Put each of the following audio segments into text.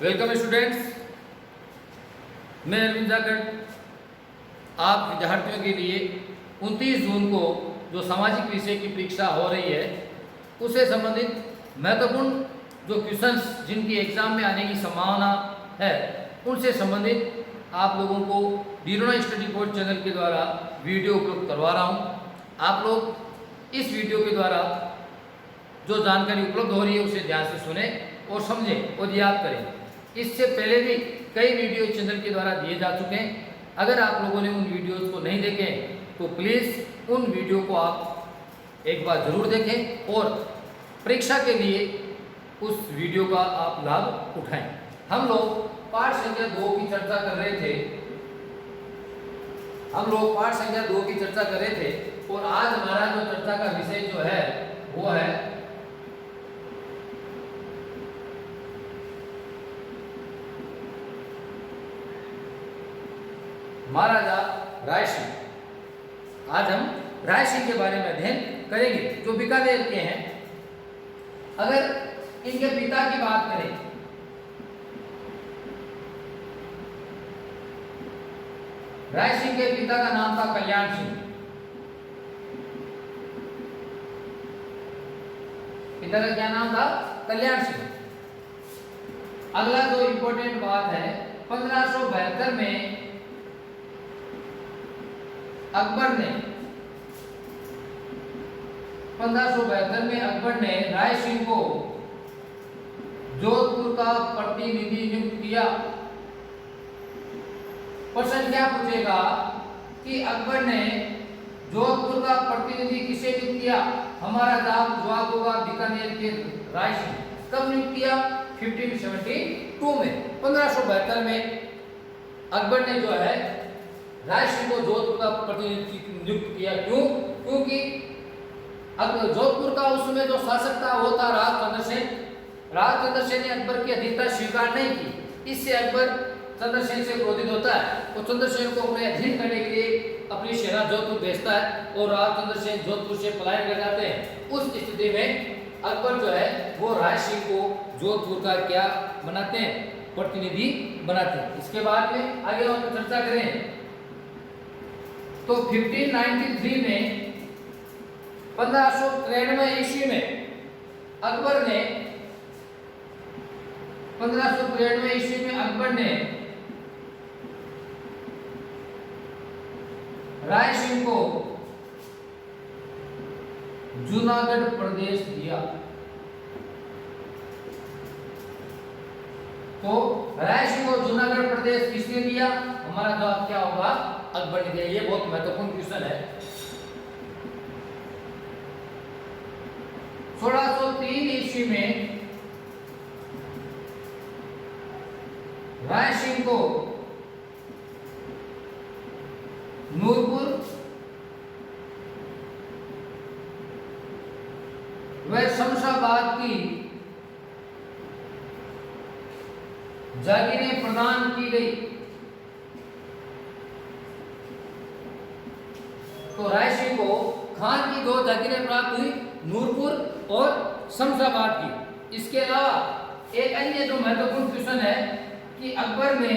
Welcome students, मैं अरविंद जाखड़ आप विद्यार्थियों के लिए 29 जून को जो सामाजिक विषय की परीक्षा हो रही है उससे संबंधित महत्वपूर्ण जो क्वेश्चंस जिनकी एग्जाम में आने की संभावना है उनसे संबंधित आप लोगों को डीरोना स्टडी बोर्ड चैनल के द्वारा वीडियो उपलब्ध करवा रहा हूँ। आप लोग इस वीडियो के द्वारा जो जानकारी उपलब्ध हो रही है उसे ध्यान से सुने और समझें और याद करें। इससे पहले भी कई वीडियो चैनल के द्वारा दिए जा चुके हैं। अगर आप लोगों ने उन वीडियोस को नहीं देखे तो प्लीज़ उन वीडियो को आप एक बार ज़रूर देखें और परीक्षा के लिए उस वीडियो का आप लाभ उठाएं। हम लोग पाठ संख्या 2 की चर्चा कर रहे थे। और आज हमारा जो चर्चा का विषय जो है वो है महाराजा राय सिंह। आज हम राय सिंह के बारे में अध्ययन करेंगे जो बीकानेर के हैं। अगर इनके पिता की बात करें राय सिंह के पिता का नाम था कल्याण सिंह। पिता का क्या नाम था? कल्याण सिंह। अगला जो इंपॉर्टेंट बात है 1572 में अकबर ने राय सिंह को जोधपुर का प्रतिनिधि नियुक्त किया। प्रश्न क्या पूछेगा कि अकबर ने जोधपुर का प्रतिनिधि किसे नियुक्त किया? हमारा जवाब होगा बीकानेर के राय सिंह। कब नियुक्त किया? 1572 में। 1572 में अकबर ने जो है राय सिंह को जोधपुर का प्रतिनिधि नियुक्त किया। क्यों? क्योंकि जोधपुर का उस समय जो शासक था वो था राजचंद्र सेन। राजचंद्र सेन ने अकबर की अधीनता स्वीकार नहीं की। इससे अकबर चंद्रसेन से क्रोधित होता है और चंद्रसेन को अपने अधीन करने के लिए अपनी सेना जोधपुर भेजता है और राजचंद्र सेन जोधपुर से पलायन कर जाते हैं। उस स्थिति में अकबर जो है वो राय सिंह को जोधपुर का क्या बनाते हैं? प्रतिनिधि बनाते हैं। इसके बाद में आगे हम चर्चा करें तो 1593 में 1593 ईस्वी में अकबर ने 1593 ईस्वी में अकबर ने राय सिंह को जूनागढ़ प्रदेश दिया। तो राय सिंह को जूनागढ़ प्रदेश किसने दिया? हमारा जवाब क्या होगा? अकबर ने दिया। ये बहुत महत्वपूर्ण क्वेश्चन है। 1603 ईस्वी में राय सिंह को नूरपुर व शमशाबाद की जागीरें प्रदान की गई। तो राय सिंह को खान की 2 जागीरें प्राप्त हुई, नूरपुर और शमशाबाद की। इसके अलावा एक अन्य जो महत्वपूर्ण क्वेश्चन है कि अकबर ने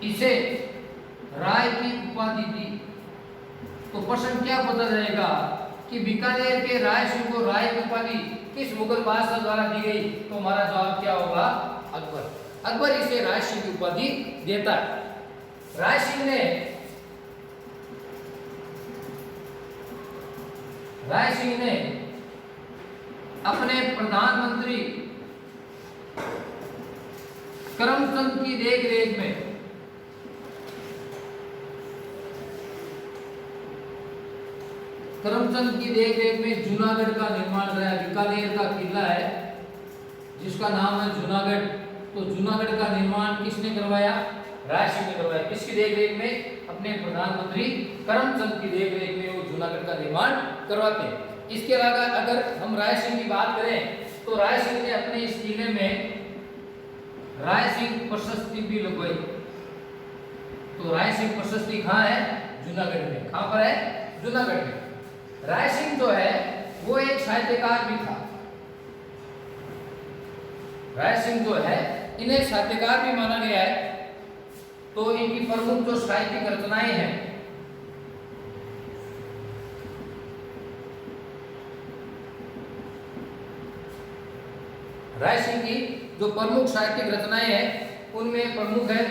इसे राय की उपाधि दी। तो प्रश्न क्या पता जाएगा कि बीकानेर के राय सिंह को राय की उपाधि किस मुगल बादशाह द्वारा दी गई? तो हमारा जवाब क्या होगा? अकबर। अकबर इसे राय सिंह की उपाधि देता है। राय सिंह ने अपने प्रधानमंत्री करमचंद की देखरेख में जूनागढ़ का निर्माण कराया। बीकानेर का किला है जिसका नाम है जूनागढ़। तो जूनागढ़ का निर्माण किसने करवाया? राय सिंह ने करवाया। किसकी देखरेख में? अपने प्रधानमंत्री करमचंद की देखरेख में वो जूनागढ़ का निर्माण करवाते हैं। इसके अलावा अगर हम राय सिंह की बात करें तो राय सिंह ने अपने इस किले में राय सिंह प्रशस्ति भी लगवाई। तो राय सिंह प्रशस्ति कहाँ है? जूनागढ़ में। कहाँ पर है? जूनागढ़ में। राय सिंह जो है वो एक साहित्यकार भी था। राय सिंह जो है इन्हें साहित्यकार भी माना गया है। तो इनकी प्रमुख जो साहित्यिक रचनाएं हैं, राय सिंह की जो प्रमुख साहित्यिक रचनाएं हैं उनमें प्रमुख है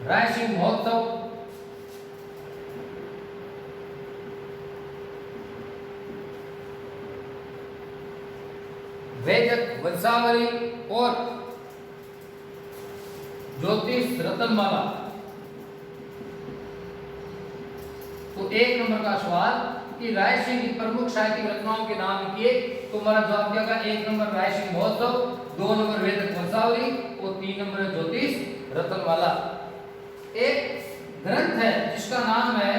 राय सिंह महोत्सव, वैदिक वंशावली और ज्योतिष रत्नमाला। तो एक नंबर का सवाल कि राय सिंह की प्रमुख साहित्यिक रचनाओं के नाम लिखिए, तो हमारा जवाब क्या होगा? एक नंबर राय सिंह महोत्सव, 2 नंबर वैदिक वंशावली और 3 नंबर ज्योतिष रत्नमाला। एक ग्रंथ है जिसका नाम है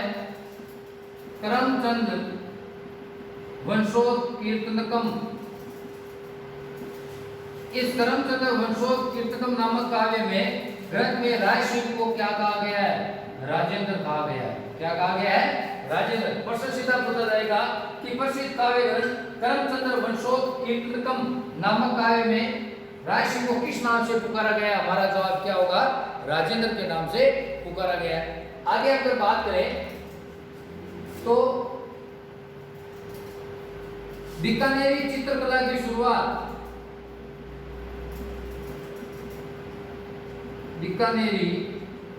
करमचंद वंशोत्कीर्तनकम। इस करमचंद वंशोत्कीर्तनकम नामक काव्य में ग्रंथ में राय सिंह को क्या कहा गया है? राजेंद्र कहा गया है। क्या कहा गया है? राजेंद्र। प्रश्न सीधा पूछा जाएगा कि प्रसिद्ध काव्य ग्रंथ करमचंद वंशोत्कीर्तनकम नामक काव्य में राय सिंह को किस नाम से पुकारा गया? हमारा जवाब क्या होगा? राजेंद्र के नाम से पुकारा गया है। आगे अगर बात करें तो बीकानेरी चित्रकला की शुरुआत, बीकानेरी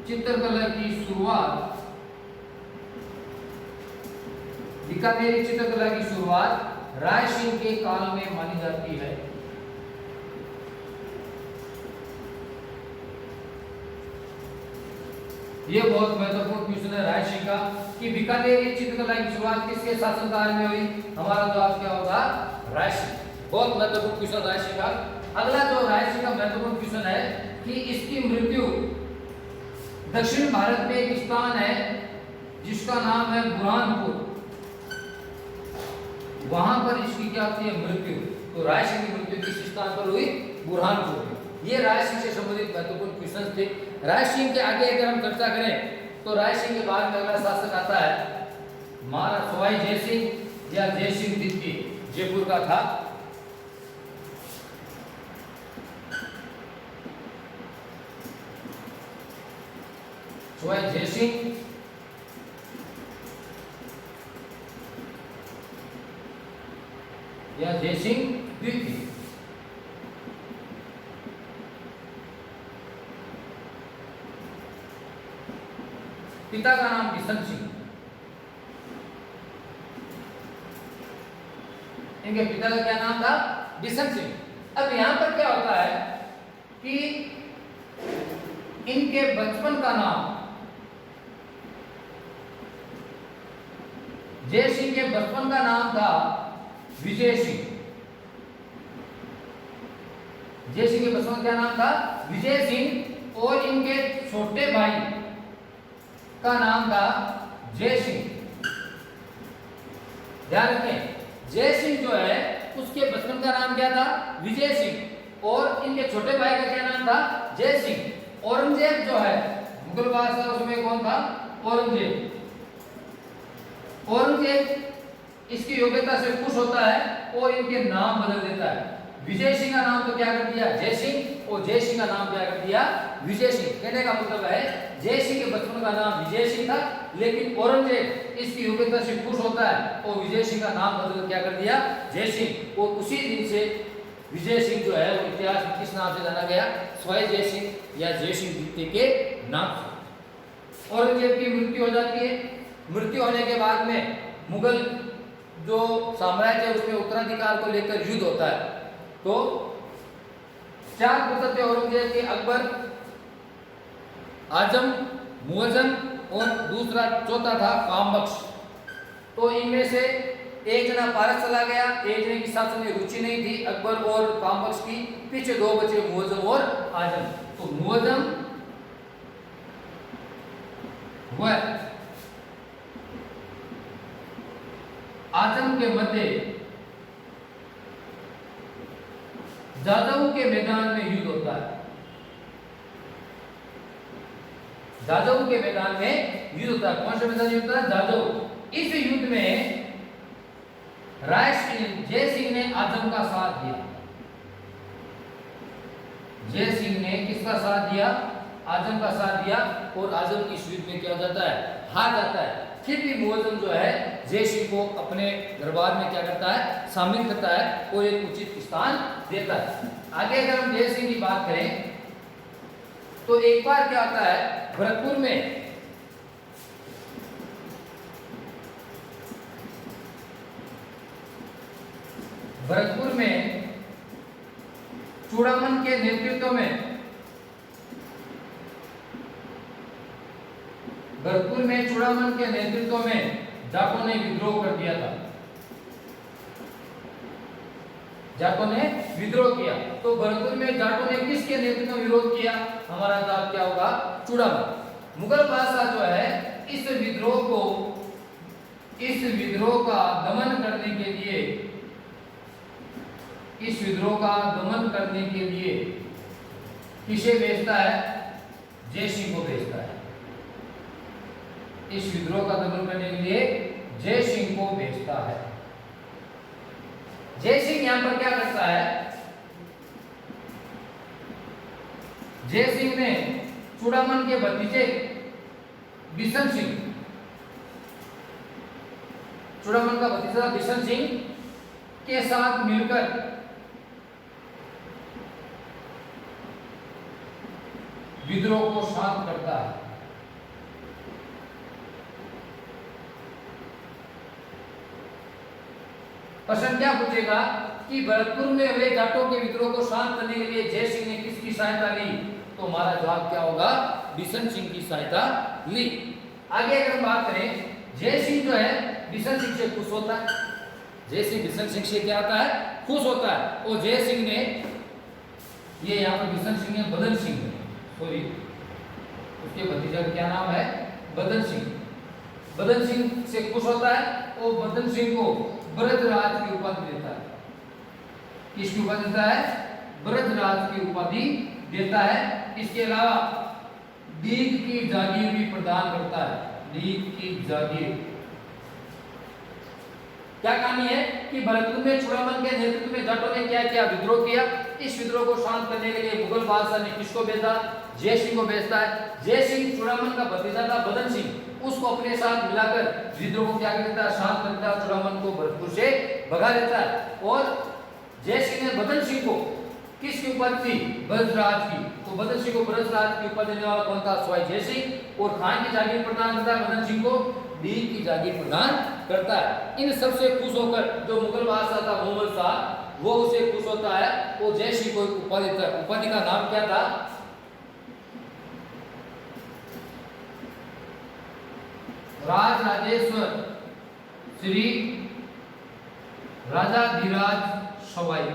चित्रकला की शुरुआत, बीकानेरी चित्रकला की शुरुआत राय सिंह के काल में मानी जाती है। यह बहुत महत्वपूर्ण क्वेश्चन है राय सिंह का कि बीकानेरी चित्रकला की शुरुआत किसके शासनकाल में हुई? हमारा जवाब क्या होगा? राय सिंह। बहुत महत्वपूर्ण क्वेश्चन राय सिंह का। अगला जो राय सिंह का महत्वपूर्ण क्वेश्चन है कि इसकी मृत्यु दक्षिण भारत में एक स्थान है जिसका नाम है बुरहानपुर, वहां पर इसकी क्या होती है? मृत्यु। तो राय सिंह की मृत्यु किस स्थान पर हुई? बुरहानपुर में। ये राय सिंह से संबंधित महत्वपूर्ण क्वेश्चन थे। राय सिंह के आगे अगर हम चर्चा करें तो राय सिंह के बाद में अगला शासक आता है महाराज सवाई जय सिंह या जय सिंह द्वितीय, जयपुर का था। सवाई जय सिंह या जय सिंह द्वितीय। पिता का नाम बिशन सिंह, इनके पिता का क्या नाम था? बिशन सिंह। अब यहां पर क्या होता है कि इनके बचपन का नाम, जय सिंह के बचपन का नाम था विजय सिंह। जय सिंह के बचपन का क्या नाम था? विजय सिंह। और इनके छोटे भाई का नाम था जय सिंह। ध्यान रखें, जय सिंह जो है उसके बचपन का नाम क्या था? विजय सिंह। और इनके छोटे भाई का क्या नाम था? जय सिंह। औरंगजेब जो है मुगल बादशाह उसमें कौन था? औरंगजेब। औरंगजेब इसकी योग्यता से खुश होता है और इनके नाम बदल देता है। विजय सिंह का नाम तो क्या कर दिया? जय सिंह। और जय सिंह का नाम क्या कर दिया? विजय सिंह। कहने का मतलब है जय सिंह के बचपन का नाम विजय सिंह था, लेकिन औरंगजेब इसकी योग्यता से खुश होता है और विजय सिंह का नाम बदल क्या कर दिया? जय सिंह। और उसी दिन से विजय सिंह जो है वो इतिहास में किस नाम से जाना गया? सवाई जय सिंह या जय सिंह द्वितीय के नाम से। औरंगजेब की मृत्यु हो जाती है। मृत्यु होने के बाद में मुगल जो साम्राज्य है उसमें उत्तराधिकार को लेकर युद्ध होता है। तो 4 पुत्र थे औरंगजेब के, अकबर, आजम, मुअज्जम और दूसरा चौथा था कामबख्श। तो इनमें से एक जना पारस चला गया, एक जने की शासन में रुचि नहीं थी अकबर और कामबख्श की। पीछे 2 बचे मुअज्जम और आजम। तो मुअज्जम व आजम के मध्य जादव के मैदान में युद्ध होता है। जादव के मैदान में युद्ध होता है। कौन सा मैदान युद्ध होता है? जादव। इस युद्ध में जय सिंह ने आजम का साथ दिया। जय सिंह ने किसका साथ दिया? आजम का साथ दिया और आजम इस युद्ध में क्या हो जाता है? हार जाता है। फिर भी मुअज्जम जो है जय सिंह को अपने दरबार में क्या करता है? शामिल करता है और एक उचित स्थान देता है। आगे अगर हम जय सिंह की बात करें तो एक बार क्या होता है, भरतपुर में चूड़ामन के नेतृत्व में जाटों ने विद्रोह कर दिया था। जाटों ने विद्रोह किया तो भरतपुर में जाटों ने किसके नेतृत्व में विरोध किया? हमारा जवाब क्या होगा? चूड़ामन। मुगल बादशाह जो है इस विद्रोह का दमन करने के लिए किसे भेजता है? जय सिंह को भेजता है। इस विद्रोह का दमन करने के लिए जय सिंह को भेजता है। जय सिंह यहां पर क्या करता है? जय सिंह ने चूड़ामन के भतीजे बिशन सिंह, चूड़ामन का भतीजा बिशन सिंह के साथ मिलकर विद्रोह को शांत करता है। प्रश्न क्या पूछेगा कि भरतपुर में हुए जाटों के विद्रोह को शांत करने के लिए जय सिंह ने किसकी सहायता ली? तो हमारा जवाब क्या होगा? बिशन सिंह की सहायता ली। आगे अगर हम बात करें, जय सिंह जो है बिशन सिंह से खुश होता है। जय सिंह बिशन सिंह से क्या होता है? खुश होता है। और जय सिंह ने, ये यहाँ पर बिशन सिंह है, बदन सिंह, सॉरी उसके भतीजा का क्या नाम है? बदन सिंह। बदन सिंह से खुश होता है और बदन सिंह को ब्रजराज की उपाधि देता है। किसकी उपाधि देता है? ब्रजराज की उपाधि देता है। इसके अलावा दीग की जागीर भी प्रदान करता है। दीग की जागीर। क्या कहानी है कि भरतपुर में चूड़ामन के नेतृत्व में जाटों ने क्या किया? विद्रोह किया। इस विद्रोह को शांत करने के लिए मुगल बादशाह ने किसको भेजा? जय सिंह को भेजता है। जय सिंह चूड़ामन का भतीजा था बदन सिंह, उसको अपने साथ मिलाकर विद्रोह को क्या करता है? शांत करता है। चूड़ामन को भरतपुर से भगा देता है। और जय सिंह ने बदन सिंह को किसकी उपाधि थी? ब्रजराज की। तो बदन सिंह को ब्रजराज की उपाधि देने वाला कौन था? स्वाई जय सिंह। और खान की जागीर प्रदान करता है बदन सिंह को, दीग की जागीर प्रदान करता है। इन सबसे खुश होकर जो मुगल बादशाह था मोहम्मद शाह, वो उसे खुश होता है और जय सिंह को उपाधि देता है। उपाधि का नाम क्या था? राजराजेश्वर श्री राजाधिराज सवाई,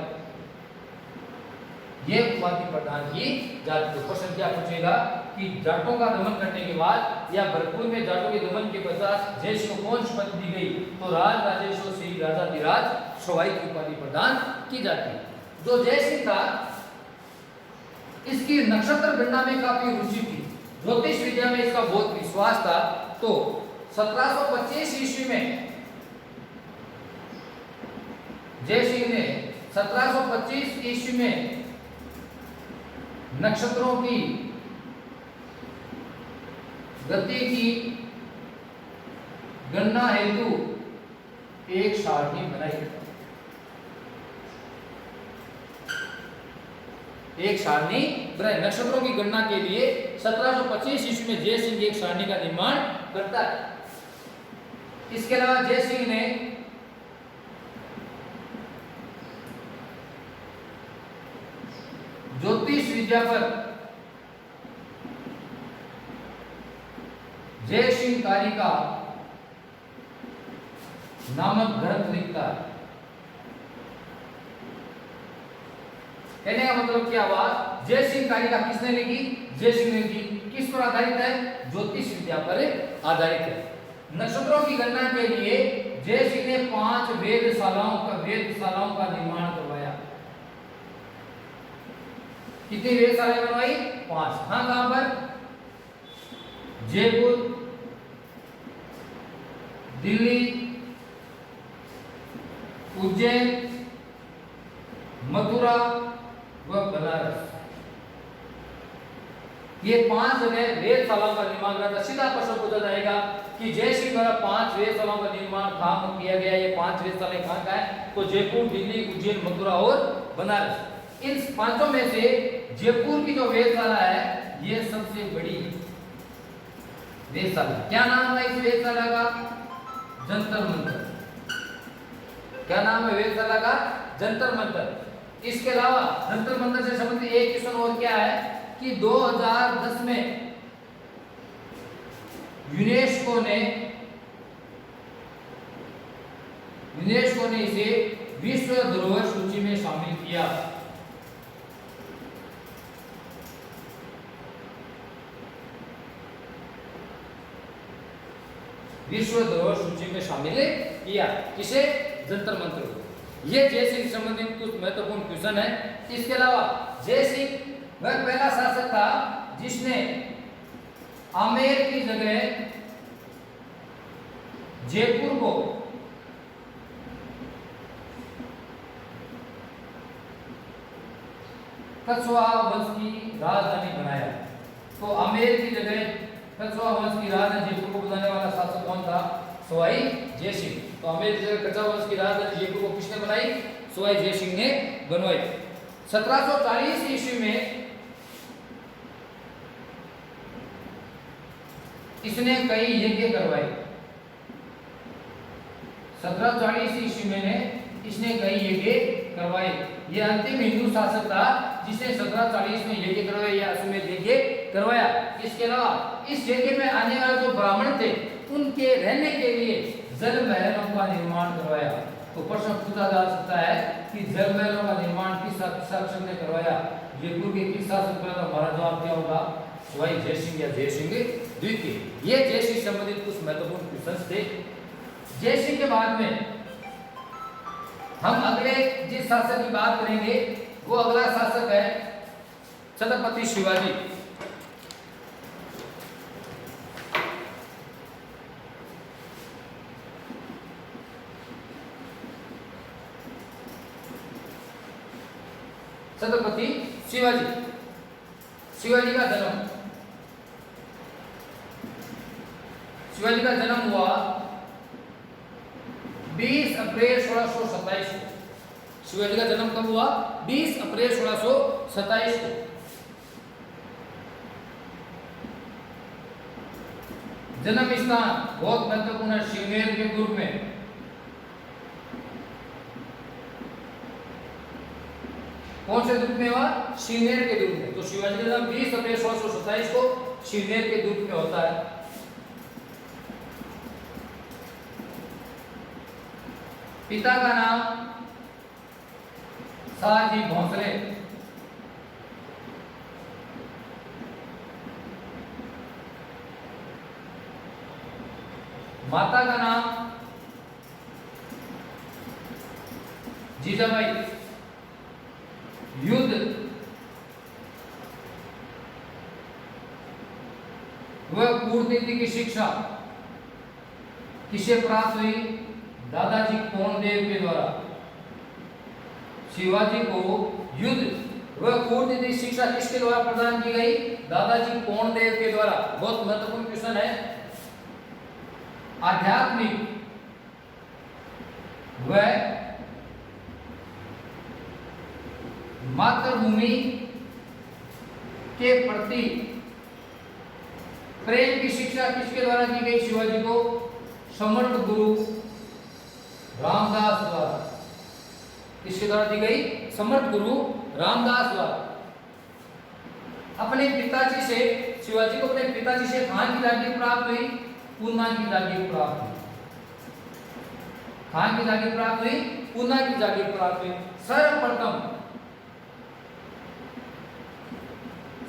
ये उपाधि प्रदान की जाती है। क्वेश्चन क्या पूछेगा कि जाटों का दमन करने के बाद या भरतपुर में जाटों के दमन के पश्चात जय सिंह को कौन सी उपाधि दी गई? तो राजराजेश्वर श्री राजाधिराज सवाई की उपाधि प्रदान की जाती है। जो जय सिंह था इसकी नक्षत्र गणना में काफी रुचि थी, ज्योतिष विद्या में इसका बहुत विश्वास था। तो 1725 ईस्वी में जय सिंह ने 1725 ईस्वी में नक्षत्रों की गति की गणना हेतु एक सारणी बनाई। एक सारणी बनाई नक्षत्रों की गणना के लिए 1725 ईस्वी में जय सिंह एक सारणी का निर्माण करता है। इसके अलावा जय सिंह ने ज्योतिष विद्या पर जय सिंह कारिका नामक ग्रंथ लिखता है। कहने का मतलब क्या हुआ? जय सिंह कारिका किसने लिखी? जय सिंह ने लिखी। किस पर आधारित है? ज्योतिष विद्या पर आधारित है। नक्षत्रों की गणना के लिए जय सिंह ने 5 वेधशालाओं का निर्माण करवाया। कितनी वेधशालाएं बनवाई? 5। कहां पर? जयपुर, दिल्ली, उज्जैन, मथुरा व बनारस, ये 5 जगह वेधशालाओं का निर्माण करा था। सीधा प्रश्न पूछा जाएगा कि जयसिंह द्वारा 5 वेधशालाओं का निर्माण कहाँ किया गया, ये 5 वेधशालाएं कहाँ का है, तो जयपुर, दिल्ली, उज्जैन, मथुरा और बनारस। इन पांचों में से जयपुर की जो वेधशाला है ये सबसे बड़ी वेधशाला। क्या नाम है इस वेधशाला का? जंतर मंतर। क्या नाम है वेधशाला का? जंतर मंतर। इसके अलावा जंतर मंतर से संबंधित एक क्वेश्चन और क्या है कि 2010 में यूनेस्को ने इसे विश्व धरोहर सूची में शामिल किया। विश्व धरोहर सूची में शामिल किया किसे? जंतर मंतर को। ये जयसिंह से संबंधित कुछ महत्वपूर्ण क्वेश्चन है। इसके अलावा जयसिंह वह पहला शासक था जिसने आमेर की जगह जयपुर को कछवाहा वंश की राजधानी बनाया। तो आमेर की जगह कछवाहा वंश की राजधानी जयपुर को बनाने वाला शासक कौन था? सवाई जयसिंह। तो आमेर की जगह कछवाहा वंश की राजधानी जयपुर को किसने बनाई? सवाई जयसिंह ने बनवाई। 1740 ईस्वी में इसने कई यज्ञ करवाए। 1740 ईस्वी में इसने कई यज्ञ करवाए। यह अंतिम हिंदू शासक था जिसने 1740 में यज्ञ करवाया या अश्वमेध यज्ञ करवाया। इसके अलावा इस यज्ञ में आने वाले जो ब्राह्मण थे उनके रहने के लिए जल महलों का निर्माण करवाया। तो प्रश्न पूछा जा सकता है कि जल महलों का निर्माण किस शासक ने करवाया? जयपुर के किस शासक ने? हमारा जवाब क्या होगा? सवाई जयसिंह या जयसिंह द्वितीय। ये जयसिंह संबंधित कुछ महत्वपूर्ण क्वेश्चन थे। जयसिंह के बाद में हम अगले जिस शासक की बात करेंगे वो अगला शासक है छत्रपति शिवाजी। छत्रपति शिवाजी। शिवाजी का जन्म हुआ 20 अप्रैल 1627 को। शिवाजी का जन्म कब हुआ? 20 अप्रैल 1627 को। जन्म स्थान बहुत महत्वपूर्ण है, शिवनेर के दुर्ग में। कौन से दुर्ग में हुआ? शिवनेर के दुर्ग में। तो शिवाजी का जन्म 20 अप्रैल 1627 को शिवनेर के दुर्ग में होता है। पिता का नाम शाहजी भोसले। माता का नाम जीजाबाई। युद्ध व कूटनीति की शिक्षा किसे प्राप्त हुई? दादाजी कोंडदेव के द्वारा। शिवाजी को युद्ध व कूटनीति शिक्षा किसके द्वारा प्रदान की गई? दादाजी कोंडदेव के द्वारा। बहुत महत्वपूर्ण क्वेश्चन है। आध्यात्मिक व मातृभूमि के प्रति प्रेम की शिक्षा किसके द्वारा दी गई? शिवाजी को समर्थ गुरु रामदास द्वारा। किसके द्वारा दी गई? समर्थ गुरु रामदास द्वारा। अपने पिताजी से शिवाजी को अपने पिताजी से कहां की जागीर प्राप्त हुई? पूना की जागीर प्राप्त हुई। कहां की जागीर प्राप्त हुई? पूना की जागीर प्राप्त हुई। सर्वप्रथम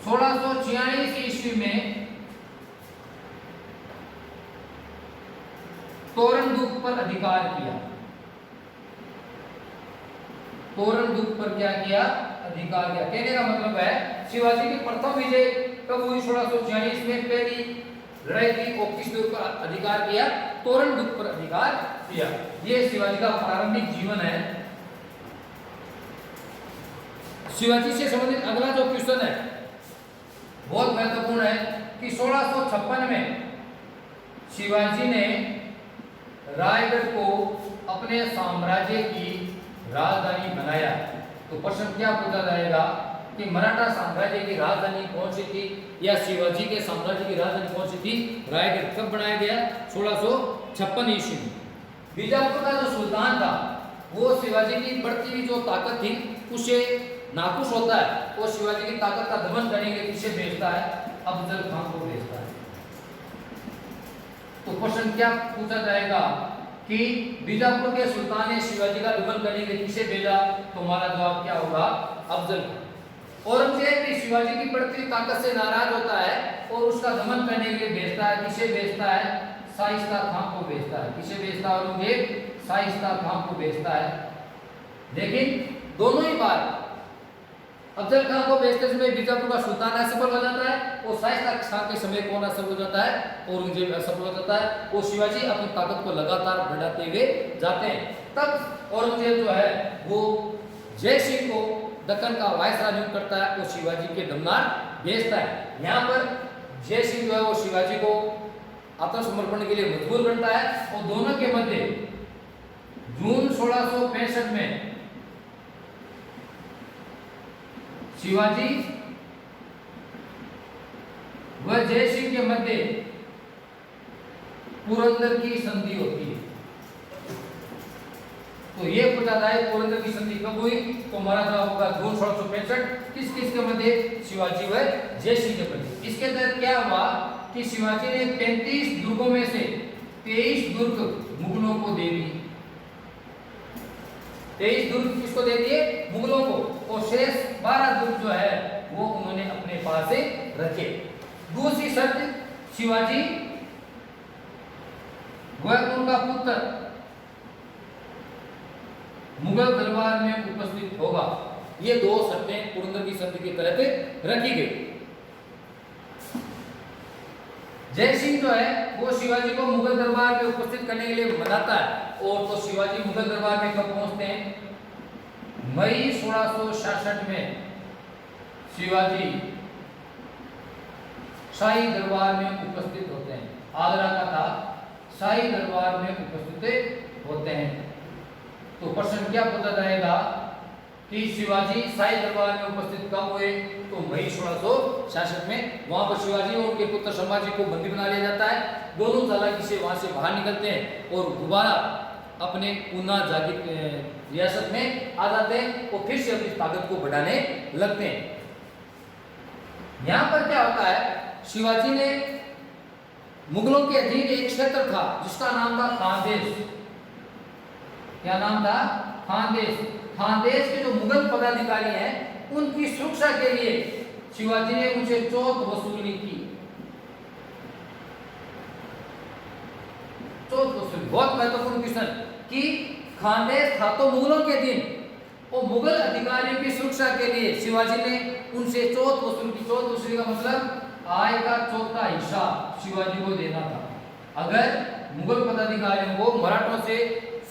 1646 ईस्वी में तोरनदुर्ग पर अधिकार किया। तोरनदुर्ग पर क्या किया? अधिकार किया। कहने का मतलब है शिवाजी की प्रथम विजय कब हुई? 1646 में। पहली लड़ाई थी वो किस दुर्ग पर अधिकार किया? तोरनदुर्ग पर अधिकार किया। ये शिवाजी का प्रारंभिक जीवन है। शिवाजी से संबंधित अगला जो क्वेश्चन है बहुत महत्वपूर्ण है कि 1656 में शिवाजी ने रायगढ़ को अपने साम्राज्य की राजधानी बनाया। तो प्रश्न क्या पूछा जाएगा कि मराठा साम्राज्य की राजधानी कौन सी थी या शिवाजी के साम्राज्य की राजधानी कौन सी थी? रायगढ़। कब बनाया गया? 1656 ईस्वी में। बीजापुर का जो सुल्तान था वो शिवाजी की बढ़ती हुई जो ताकत थी उससे नाखुश होता है और शिवाजी की ताकत का दमन करने के लिए किसे भेजता है? अफजल खान को भेजता है। तो क्वेश्चन क्या पूछा जाएगा कि बीजापुर के सुल्तान ने शिवाजी का दमन करने के लिए किसे भेजा? तो हमारा जवाब क्या होगा? अफजल खान। औरंगजेब भी शिवाजी की बढ़ती ताकत से नाराज होता है और उसका दमन करने के लिए भेजता है। किसे भेजता है? शाइस्ता खान को भेजता है। किसे भेजता है औरंगजेब? शाइस्ता खान को भेजता है। लेकिन दोनों ही बार अफजल खान को भेजते समय बीजापुर का सुल्तान असफल हो जाता है और शाइस्ता खान के समय कौन असफल हो जाता है? औरंगजेब असफल हो जाता है और शिवाजी अपनी ताकत को लगातार बढ़ाते हुए जाते हैं। तब औरंगजेब जो है वो जय सिंह को दक्कन का वायसराय नियुक्त करता है और शिवाजी के दमनार भेजता है। यहाँ पर जय सिंह जो है वो शिवाजी को आत्मसमर्पण के लिए मजबूर करता है और दोनों के मध्य जून 1665 में शिवाजी व जय सिंह के मध्य पुरंदर की संधि होती है। तो ये पूछा जाए पुरंदर की संधि कब हुई? तो हमारा जवाब होगा जून 1665। किस किस के मध्य? शिवाजी व जय सिंह के मध्य। इसके तहत क्या हुआ कि शिवाजी ने 35 दुर्गों में से 23 दुर्ग मुगलों को दे दिए। 23 दुर्ग किसको दे दिए? मुगलों को। और शेष 12 दुर्ग जो है वो उन्होंने अपने पास से रखे। दूसरी शर्त, शिवाजी व उनका पुत्र मुगल दरबार में उपस्थित होगा। ये दो शर्तें पुरंदर की संधि के तहत रखी गई। जय सिंह जो है वो शिवाजी को मुगल दरबार में उपस्थित करने के लिए मनाता है। और तो शिवाजी मुगल दरबार में कब पहुंचते हैं? मई 1666 में शिवाजी शाही दरबार में उपस्थित होते हैं। आगरा का था, शाही दरबार में उपस्थित होते हैं। तो प्रश्न क्या पूछा जाएगा कि शिवाजी शाही दरबार में उपस्थित कब हुए? तो मई 1666 में। वहां पर शिवाजी और उनके पुत्र संभाजी को बंदी बना लिया जाता है। दोनों चालाकी से वहां से बाहर निकलते हैं और दोबारा अपने पूना जागीर रियासत में आ जाते हैं और फिर से अपनी ताकत को बढ़ाने लगते हैं। यहां पर क्या होता है? शिवाजी ने मुगलों के अधीन एक क्षेत्र था जिसका नाम था खानदेश। क्या नाम था? खानदेश। खानदेश के जो मुगल पदाधिकारी हैं उनकी सुरक्षा के लिए शिवाजी ने उनसे चौथ वसूली की। चौथ वसूली बहुत महत्वपूर्ण क्वेश्चन कि खानदेश था तो मुगलों के अधीन और मुगल अधिकारियों की सुरक्षा के लिए शिवाजी ने उनसे चौथ वसूली की। चौथ वसूली का मतलब आय का चौथा हिस्सा शिवाजी को देना था। अगर मुगल पदाधिकारियों को मराठों से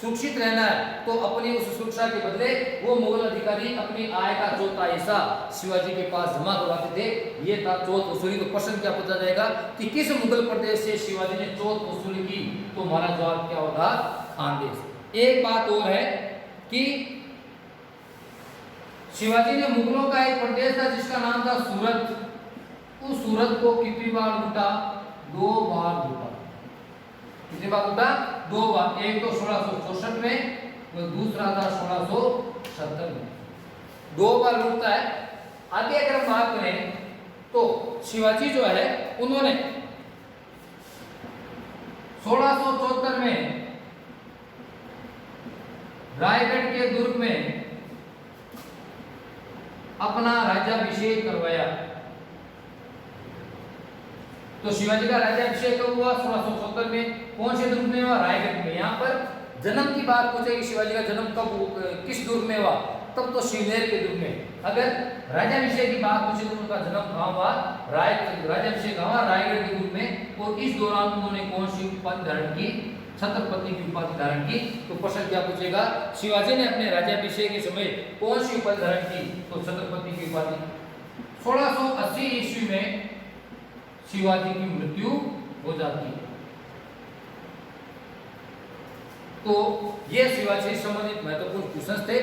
सुरक्षित रहना है तो अपनी उस सुरक्षा के बदले वो मुगल अधिकारी अपनी आय का चौथा हिस्सा शिवाजी के पास जमा करवाते थे। ये था चौथ वसूली। तो प्रश्न क्या पूछा जाएगा कि किस मुगल प्रदेश से शिवाजी ने चौथ वसूली की? तो हमारा जवाब क्या होगा? खानदेश। एक बात और है कि शिवाजी ने मुगलों का एक प्रदेश था जिसका नाम था सूरत। उस सूरत को कितनी बार लूटा? 2 बार लूटा। कितनी बार लूटा? 2 बार। एक तो 1664 में और दूसरा था 1670 में। 2 बार लूटता है। आगे अगर हम बात करें तो शिवाजी जो है उन्होंने 1674 में रायगढ़ के दुर्ग में अपना राज्याभिषेक करवाया। तो शिवाजी का राज्याभिषेक कब हुआ? 1674 में। कौन से दुर्ग में हुआ? रायगढ़ में। यहाँ पर जन्म की बात पूछेगी, शिवाजी का जन्म कब किस दुर्ग में हुआ? तब तो शिवनेर के दुर्ग में। अगर राज्याभिषेक की बात पूछे तो उनका जन्म कहाँ हुआ? राज्याभिषेक हुआ रायगढ़ के दुर्ग में। और इस दौरान उन्होंने कौन सी उपाधि धारण की? छत्रपति की उपाधि धारण की। तो प्रश्न क्या पूछेगा, शिवाजी ने अपने राज्याभिषेक के समय कौन सी उपाधि धारण की? तो छत्रपति की उपाधि। 1680 ईस्वी में शिवाजी की मृत्यु हो जाती है। तो ये शिवाजी से संबंधित महत्वपूर्ण क्वेश्चंस थे।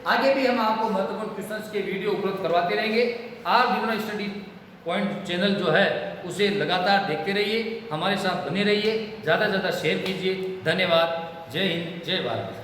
आगे भी हम आपको महत्वपूर्ण क्वेश्चंस के वीडियो उपलब्ध करवाते रहेंगे। आप विवरण स्टडी पॉइंट चैनल जो है उसे लगातार देखते रहिए, हमारे साथ बने रहिए, ज़्यादा से ज़्यादा शेयर कीजिए। धन्यवाद। जय हिंद, जय भारत।